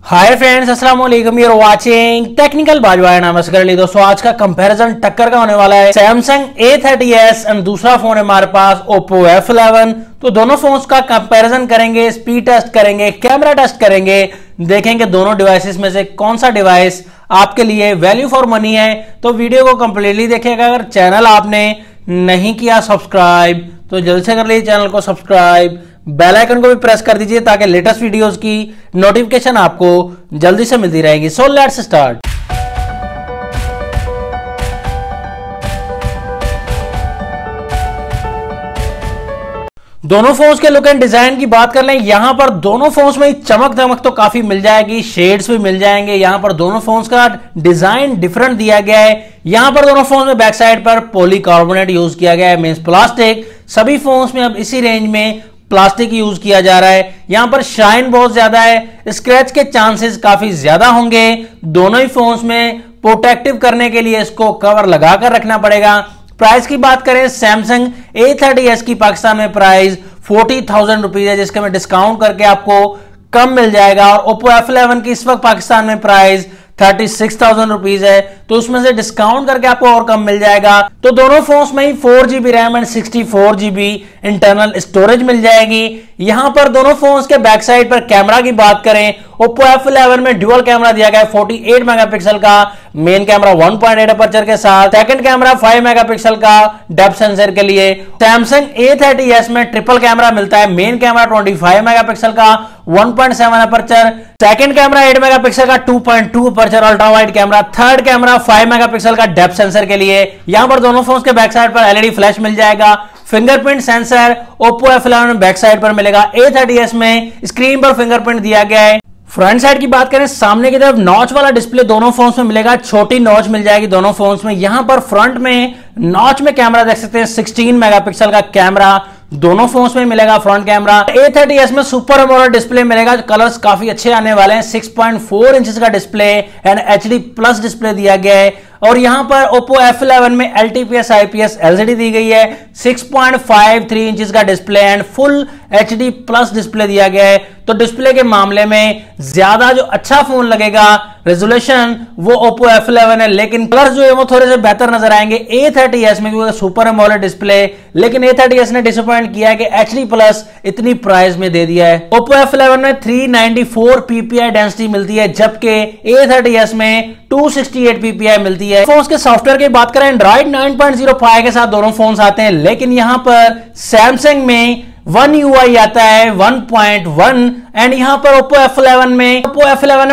Hi friends, अस्सलाम वालेकुम। You are watching technical बाजवाया नाम से कर ली। दोस्तों आज का कंपैरिजन टक्कर का होने वाला है सैमसंग A30s एंड दूसरा फोन है हमारे पास Oppo F11। तो दोनों फोन्स का कंपैरिजन करेंगे, स्पीड टेस्ट करेंगे, कैमरा टेस्ट करेंगे, देखेंगे दोनों डिवाइसेस में से कौन सा डिवाइस आपके लिए वैल्यू फॉर मनी है। तो वीडियो को कंप्लीटली देखिएगा। अगर चैनल आपने नहीं किया सब्सक्राइब तो जल्द से कर लीजिए चैनल को सब्सक्राइब, बेल आइकन को भी प्रेस कर दीजिए ताकि लेटेस्ट वीडियोस की नोटिफिकेशन आपको जल्दी से मिलती रहेगी। So let's start. दोनों फोन्स के लुक एंड डिजाइन की बात कर लें, यहां पर दोनों फोन्स में चमक दमक तो काफी मिल जाएगी, शेड्स भी मिल जाएंगे। यहां पर दोनों फोन्स का डिजाइन डिफरेंट दिया गया है। यहां पर दोनों फोन्स में बैक साइड पर पॉलीकार्बोनेट यूज किया गया है, मींस प्लास्टिक। सभी फोन्स में अब इसी रेंज में प्लास्टिक यूज किया जा रहा है। यहां पर शाइन बहुत ज्यादा है, स्क्रैच के चांसेस काफी ज्यादा होंगे। दोनों ही फोन्स में प्रोटेक्टिव करने के लिए इसको कवर लगाकर रखना पड़ेगा। प्राइस की बात करें, सैमसंग A30s की पाकिस्तान में प्राइस 40,000 रुपीज है, जिसके में डिस्काउंट करके आपको कम मिल जाएगा। और Oppo F11 की इस वक्त पाकिस्तान में प्राइस 36,000 रुपीज है, तो उसमें से डिस्काउंट करके आपको और कम मिल जाएगा। तो दोनों फोन्स में ही 4GB RAM and 64GB internal storage मिल जाएगी। यहां पर दोनों फोन्स के बैक साइड पर कैमरा की बात करें, Oppo F11 में ड्यूअल कैमरा दिया गया है 48 मेगापिक्सल का, मेन कैमरा 1.8 अपर्चर के साथ, सेकंड कैमरा 5 मेगापिक्सल का डेप्थ सेंसर के लिए। सैमसंग A30s में ट्रिपल कैमरा मिलता है, मेन कैमरा 25 मेगापिक्सल का 1.7 अपर्चर, सेकंड कैमरा 8 मेगापिक्सल का 2.2 aperture ultra wide camera, third camera 5 megapixel का डेप्थ सेंसर के लिए। यहां पर दोनों फोन्स के बैक साइड पर LED फ्लैश मिल जाएगा। फिंगरप्रिंट सेंसर Oppo F11 में बैक साइड पर मिलेगा, A30s में स्क्रीन पर फिंगरप्रिंट दिया गया है। फ्रंट साइड की बात करें, सामने की तरफ नॉच वाला डिस्प्ले दोनों फोन्स में मिलेगा, छोटी नॉच मिल जाएगी दोनों फोन्स में। यहां पर फ्रंट में नॉच में कैमरा देख सकते हैं, 16 मेगापिक्सल का कैमरा दोनों फोन्स में मिलेगा फ्रंट कैमरा। A30s में सुपर एमोलेड डिस्प्ले मिलेगा, कलर्स काफी अच्छे आने वाले हैं। 6.4 इंचेस का display and HD plus display दिया गया है। और यहां पर Oppo F11 में LTPS IPS LCD दी गई है, 6.53 इंचेस का display and full HD plus display दिया गया है। तो डिस्प्ले के मामले में ज्यादा जो अच्छा फोन लगेगा रेजोल्यूशन वो Oppo F11 है, लेकिन कलर्स जो है वो थोड़े से बेहतर नजर आएंगे A30s में, क्योंकि सुपर एमोलेड डिस्प्ले। लेकिन A30s ने डिसअपॉइंट किया है कि HD प्लस इतनी प्राइस में दे दिया है। Oppo F11 में 394 PPI डेंसिटी मिलती है, जबकि A30s में 268 PPI मिलती है। फोन्स के सॉफ्टवेयर की बात करें, Android 9.05 के साथ दोनों फोन्स आते हैं, लेकिन यहां पर सैमसंग में One UI आता है 1.1 एंड यहां पर Oppo F11 में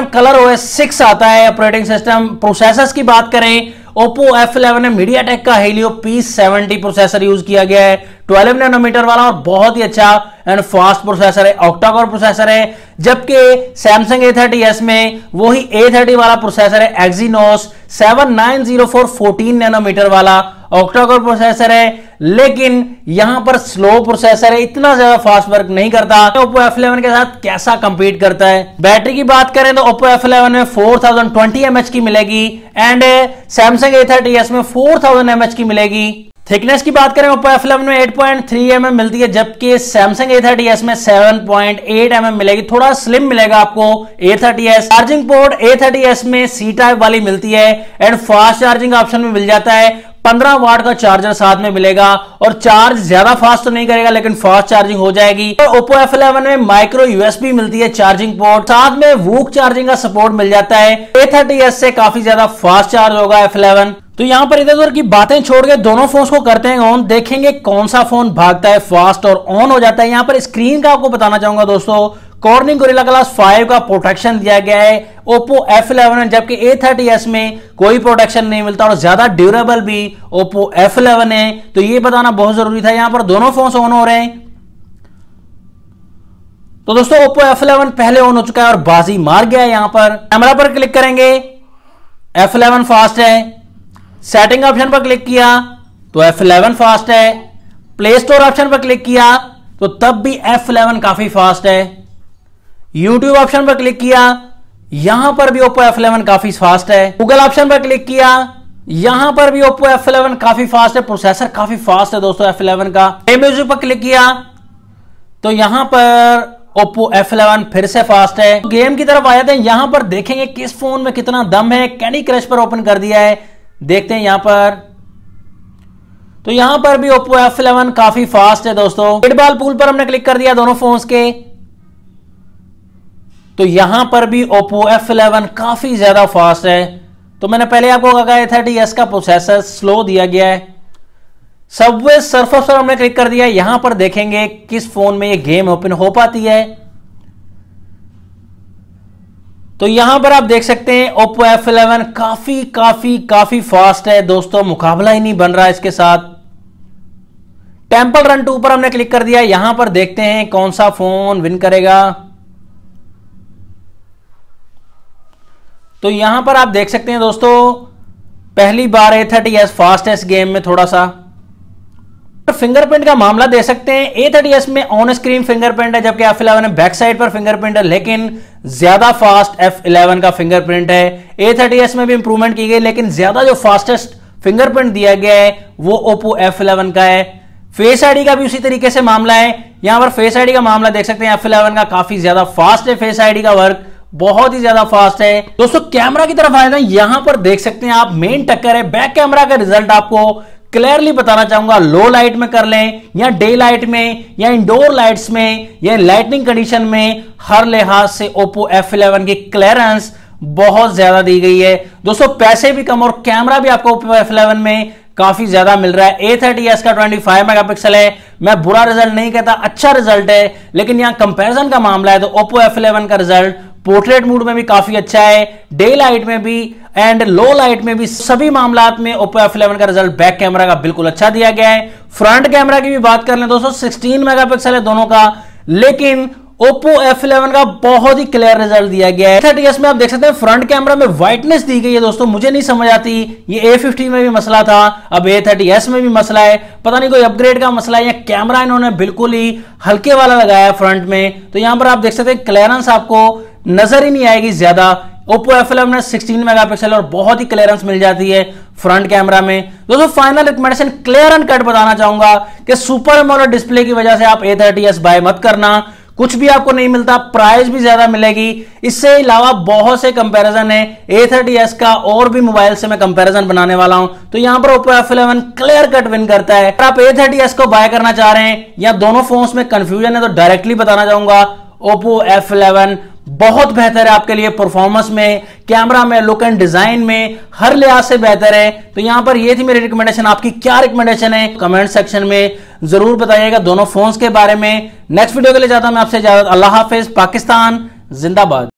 कलर OS 6 आता है ऑपरेटिंग सिस्टम। प्रोसेसर्स की बात करें, Oppo F11 में MediaTek का Helio P70 प्रोसेसर यूज किया गया है, 12 नैनोमीटर वाला और बहुत ही अच्छा एंड फास्ट प्रोसेसर है, ऑक्टा-कोर प्रोसेसर है। जबकि Samsung A30s में वही A30 वाला प्रोसेसर है, Exynos 7904 14 नैनोमीटर वाला ऑक्टा-कोर प्रोसेसर है, लेकिन यहां पर स्लो प्रोसेसर है, इतना ज्यादा फास्ट वर्क नहीं करता। Oppo F11 के साथ कैसा कंपीट करता है। बैटरी की बात करें तो Oppo F11 में 4020 mAh की मिलेगी एंड Samsung A30s में 4000 mAh की मिलेगी। थिकनेस की बात करें, Oppo F11 में 8.3 mm मिलती है, जबकि Samsung A30s में 7.8 mm मिलेगी, थोड़ा स्लिम मिलेगा आपको A30s। चार्जिंग पोर्ट A30s में C टाइप वाली मिलती है एंड फास्ट चार्जिंग ऑप्शन भी मिल जाता है। 15 वाट का चार्जर साथ में मिलेगा और चार्ज ज्यादा फास्ट तो नहीं करेगा, लेकिन फास्ट चार्जिंग हो जाएगी। तो Oppo F11 में माइक्रो USB मिलती है चार्जिंग पोर्ट, साथ में वूक चार्जिंग का सपोर्ट मिल जाता है। A30s से काफी ज्यादा फास्ट चार्ज होगा F11। तो यहां पर इधर उधर की बातें छोड़ के दोनों फोन्स को करते हैं ऑन, देखेंगे कौन सा फोन भागता है फास्ट और ऑन हो जाता है। यहां पर स्क्रीन का आपको बताना चाहूंगा दोस्तों, कॉर्निंग गोरिल्ला ग्लास 5 का प्रोटेक्शन दिया गया है Oppo F11 में, जबकि A30s में कोई प्रोटेक्शन नहीं मिलता और ज्यादा ड्यूरेबल भी Oppo F11 है। तो ये बताना बहुत जरूरी था। यहां पर दोनों फोन्स ऑन हो रहे हैं। तो दोस्तों Oppo F11 पहले ऑन हो चुका है और बाजी मार गया है। यहां पर कैमरा पर क्लिक करेंगे, F11 फास्ट है। सेटिंग ऑप्शन पर क्लिक किया तो F11 फास्ट है। प्ले स्टोर ऑप्शन पर क्लिक किया तो तब भी F11 काफी फास्ट है। YouTube ऑप्शन पर क्लिक किया, यहां पर भी Oppo F11 काफी फास्ट है। गूगल ऑप्शन पर क्लिक किया, यहां पर भी Oppo F11 काफी फास्ट है। प्रोसेसर काफी फास्ट है दोस्तों F11 का। म्यूजिक पर क्लिक किया तो यहां पर Oppo F11 फिर से फास्ट है। गेम की तरफ आ जाते हैं, यहां पर देखेंगे किस फोन में कितना दम है। कैंडी क्रश पर ओपन कर दिया है, देखते हैं यहां पर। तो यहां पर भी Oppo F11 काफी फास्ट है दोस्तों। फुटबॉल पूल पर हमने क्लिक कर दिया दोनों फोन्स के, तो यहां पर भी Oppo F11 काफी ज्यादा फास्ट है। तो मैंने पहले आपको कहा A30s का प्रोसेसर स्लो दिया गया है। सबवे सर्फर पर हमने क्लिक कर दिया, यहां पर देखेंगे किस फोन में ये गेम ओपन हो पाती है। तो यहां पर आप देख सकते हैं Oppo F11 काफी काफी काफी फास्ट है दोस्तों, मुकाबला ही नहीं बन रहा इसके साथ। टेंपल रन 2 पर हमने क्लिक कर दिया, यहां पर देखते हैं कौन सा फोन विन करेगा। तो यहां पर आप देख सकते हैं दोस्तों, पहली बार A30s फास्ट है इस गेम में थोड़ा सा। फिंगरप्रिंट का मामला दे सकते हैं, A30s में ऑन स्क्रीन फिंगरप्रिंट है, जबकि F11 में बैक साइड पर फिंगरप्रिंट है, लेकिन ज्यादा फास्ट F11 का फिंगरप्रिंट है। A30s में भी इंप्रूवमेंट की गई, लेकिन ज्यादा जो फास्टेस्ट फिंगरप्रिंट दिया गया है वो Oppo F11 का है। फेस आईडी का भी उसी तरीके से मामला है। यहां पर फेस आईडी का मामला देख सकते हैं, F11 का काफी ज्यादा फास्ट है, फेस आईडी का वर्क बहुत ही ज्यादा फास्ट है। दोस्तों कैमरा की तरफ आए थे, यहां पर देख सकते हैं आप मेन टक्कर है। बैक कैमरा का रिजल्ट आपको क्लियरली बताना चाहूंगा, लो लाइट में कर लें या डे लाइट में या इंडोर लाइट्स में या लाइटनिंग कंडीशन में, हर लिहाज से Oppo F11 की क्लियरेंस बहुत ज्यादा दी गई है दोस्तों। पैसे भी कम और कैमरा भी आपको Oppo F11 में काफी ज्यादा मिल रहा है। A30s का 25 मेगापिक्सल है, मैं बुरा रिजल्ट नहीं कहता, अच्छा रिजल्ट है, लेकिन यहां कंपैरिजन का मामला है तो Oppo F11 का रिजल्ट पोर्ट्रेट मोड में भी काफी अच्छा है, डे लाइट में भी एंड लो लाइट में भी, सभी मामलात में Oppo F11 का रिजल्ट बैक कैमरा का बिल्कुल अच्छा दिया गया है। फ्रंट कैमरा की भी बात कर लें दोस्तों, 16 मेगापिक्सल है दोनों का, लेकिन Oppo F11 का बहुत ही क्लियर रिजल्ट दिया गया है। A30s में आप देख सकते हैं फ्रंट कैमरा में व्हाइटनेस दी गई है दोस्तों, मुझे नहीं समझ आती, ये A50 में भी मसला था, अब A30s में भी मसला है, पता नहीं कोई अपग्रेड का मसला है या कैमरा इन्होंने बिल्कुल ही हल्के वाला लगाया है फ्रंट में। तो यहां पर आप देख सकते हैं क्लियरेंस आपको नजर ही नहीं आएगी ज्यादा। Oppo F11 में 16 मेगापिक्सल और बहुत ही क्लियरेंस मिल जाती है फ्रंट कैमरा में। दोस्तों final recommendation clear and cut बताना चाहूंगा कि सुपर एमोलेड डिस्प्ले की वजह से आप A30s बाय मत करना, कुछ भी आपको नहीं मिलता, प्राइस भी ज्यादा मिलेगी। इससे अलावा बहुत से कंपैरिजन है A30s का, और भी मोबाइल से मैं कंपैरिजन बनाने वाला हूं। तो यहां पर Oppo F11 clear cut win करता है। अगर आप A30s को बाय करना चाह रहे हैं या दोनों फोन्स में कंफ्यूजन है तो डायरेक्टली बताना चाहूंगा, Oppo F11 बहुत बेहतर है आपके लिए, परफॉर्मेंस में, कैमरा में, लुक एंड डिजाइन में, हर लिहाज से बेहतर है। तो यहां पर ये थी मेरी रिकमेंडेशन, आपकी क्या रिकमेंडेशन है कमेंट सेक्शन में जरूर बताइएगा दोनों फोन्स के बारे में। नेक्स्ट वीडियो के लिए चाहता हूं मैं आपसे इजाजत, अल्लाह हाफिज, पाकिस्तान जिंदाबाद।